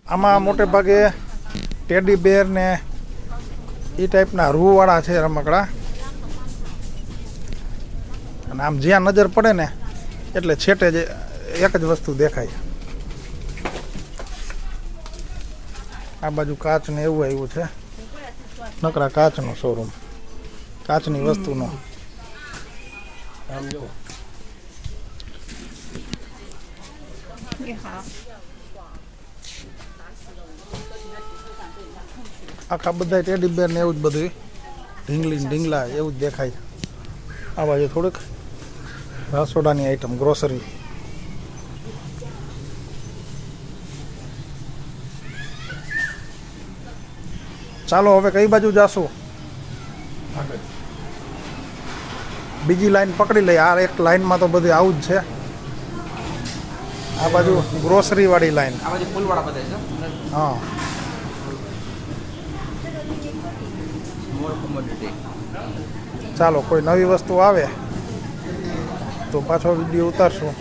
આમાં મોટે ભાગે ટેડી બેર ને એ ટાઈપના રૂવાળા છે રમકડા. અને આમ જ્યાં નજર પડે ને એટલે છેટે જ એક જ વસ્તુ દેખાય. આ બાજુ કાચ ને એવું આવ્યું છે, નકરા કાચનો શોરૂમ, કાચની વસ્તુનો. આમ જો આખા બધા ટેડી બેર ને એવું જ બધું ઢીંગલી ઢીંગલા એવું જ દેખાય. આ બાજુ થોડીક રસોડાની આઈટમ, ગ્રોસરી. ચાલો હવે કઈ બાજુ જાશું? બીજી લાઈન પકડી લઈ. આ એક લાઈનમાં તો બધું આવું જ છે. આ બાજુ ગ્રોસરી વાળી લાઈન. હા, ચાલો કોઈ નવી વસ્તુ આવે તો પાછો વિડીયો ઉતારશું.